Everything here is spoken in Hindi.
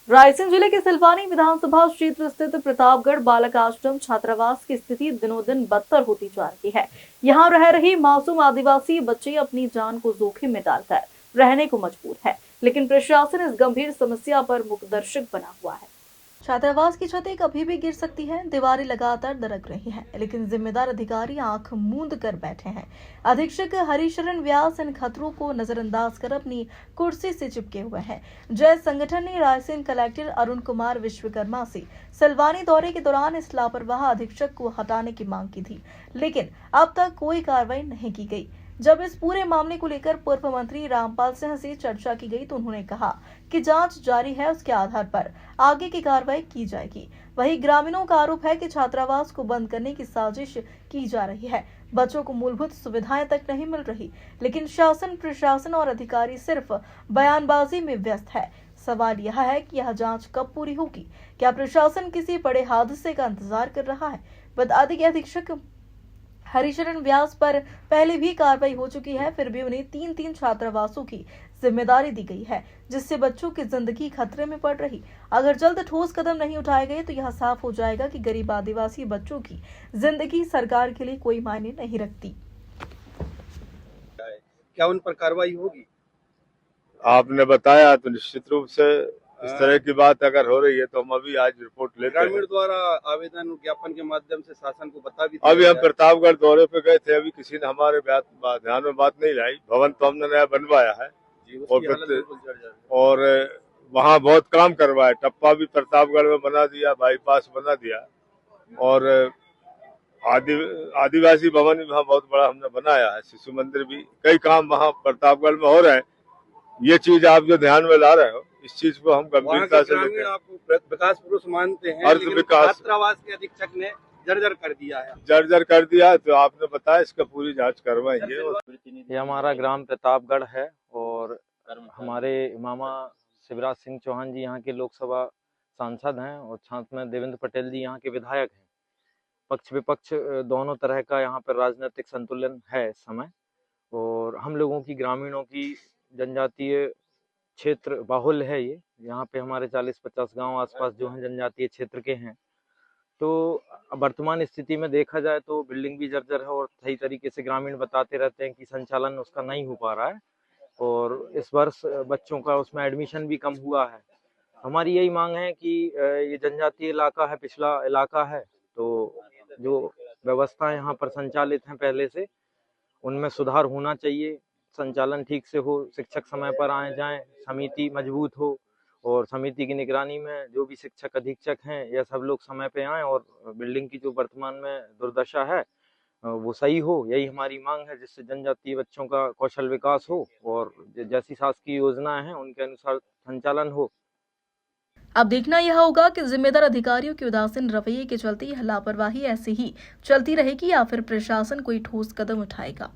रायसेन जिले के सिलवानी विधानसभा क्षेत्र स्थित प्रतापगढ़ बालक आश्रम छात्रावास की स्थिति दिनों दिन बदतर होती जा रही है। यहां रह रही मासूम आदिवासी बच्चे अपनी जान को जोखिम में डालकर रहने को मजबूर है, लेकिन प्रशासन इस गंभीर समस्या पर मूकदर्शक बना हुआ है। छात्रावास की छतें कभी भी गिर सकती हैं, दीवारें लगातार दरक रही हैं, लेकिन जिम्मेदार अधिकारी आंख मूंद कर बैठे हैं। अधीक्षक हरिशरण व्यास इन खतरों को नजरअंदाज कर अपनी कुर्सी से चिपके हुए हैं। जय संगठन ने रायसेन कलेक्टर अरुण कुमार विश्वकर्मा से सिलवानी दौरे के दौरान इस लापरवाह अधीक्षक को हटाने की मांग की थी, लेकिन अब तक कोई कार्रवाई नहीं की गई। जब इस पूरे मामले को लेकर पूर्व मंत्री रामपाल सिंह से चर्चा की गई तो उन्होंने कहा कि जांच जारी है, उसके आधार पर आगे की कार्रवाई की जाएगी। वहीं ग्रामीणों का आरोप है कि छात्रावास को बंद करने की साजिश की जा रही है। बच्चों को मूलभूत सुविधाएं तक नहीं मिल रही, लेकिन शासन, प्रशासन और अधिकारी सिर्फ बयानबाजी में व्यस्त है। सवाल यह है कि यह जांच कब पूरी होगी? क्या प्रशासन किसी बड़े हादसे का इंतजार कर रहा है? बता दें कि अधीक्षक हरिशरण व्यास पर पहले भी कार्रवाई हो चुकी है, फिर भी उन्हें तीन छात्रावासों की जिम्मेदारी दी गई है, जिससे बच्चों की जिंदगी खतरे में पड़ रही। अगर जल्द ठोस कदम नहीं उठाए गए तो यह साफ हो जाएगा कि गरीब आदिवासी बच्चों की जिंदगी सरकार के लिए कोई मायने नहीं रखती। क्या उन पर कार्रवाई होगी? आपने बताया तो निश्चित रूप से इस तरह की बात अगर हो रही है तो हम अभी आज रिपोर्ट लेते ग्रामीण हैं। द्वारा आवेदन ज्ञापन के माध्यम से शासन को बता भी दिया अभी हम गया है। प्रतापगढ़ दौरे पे गए थे, अभी किसी ने हमारे ध्यान में बात नहीं लाई। भवन तो हमने नया बनवाया है जी, उसकी हालत बिल्कुल जर्जर है। और वहाँ बहुत काम करवाया। टप्पा भी प्रतापगढ़ में बना दिया, बाईपास बना दिया और आदिवासी भवन भी वहाँ बहुत बड़ा हमने बनाया है, शिशु मंदिर भी। कई काम वहाँ प्रतापगढ़ में हो रहे हैं। ये चीज आप जो ध्यान में ला रहे हो, इस चीज को हम गंभीरता से लेते हैं। आप विकास पुरुष मानते हैं, अर्ध लेकिन विकास छात्रावास के अधीक्षक ने जर्जर कर दिया है। जर्जर कर दिया तो आपने बताया इसका पूरी जांच करवाएंगे। ये हमारा ग्राम प्रतापगढ़ है और हमारे मामा शिवराज सिंह चौहान जी यहाँ के लोकसभा सांसद हैं और साथ में देवेंद्र पटेल जी यहाँ के विधायक हैं। पक्ष विपक्ष दोनों तरह का यहाँ पर राजनीतिक संतुलन है इस समय और हम लोगों की, ग्रामीणों की, जनजातीय क्षेत्र बाहुल्य है ये। यहाँ पे हमारे 40-50 गांव आसपास जो हैं जनजातीय क्षेत्र के हैं। तो वर्तमान स्थिति में देखा जाए तो बिल्डिंग भी जर्जर है और सही तरीके से ग्रामीण बताते रहते हैं कि संचालन उसका नहीं हो पा रहा है और इस वर्ष बच्चों का उसमें एडमिशन भी कम हुआ है। हमारी यही मांग है कि ये जनजातीय इलाका है, पिछड़ा इलाका है, तो जो व्यवस्था यहाँ पर संचालित हैं पहले से, उनमें सुधार होना चाहिए। संचालन ठीक से हो, शिक्षक समय पर आए जाएं, समिति मजबूत हो और समिति की निगरानी में जो भी शिक्षक अधीक्षक हैं यह सब लोग समय पे आएं और बिल्डिंग की जो वर्तमान में दुर्दशा है वो सही हो। यही हमारी मांग है, जिससे जनजातीय बच्चों का कौशल विकास हो और जैसी शासकीय योजनाएं हैं उनके अनुसार संचालन हो। अब देखना यह होगा कि जिम्मेदार अधिकारियों के उदासीन रवैये के चलते यह लापरवाही ऐसे ही चलती रहेगी या फिर प्रशासन कोई ठोस कदम उठाएगा।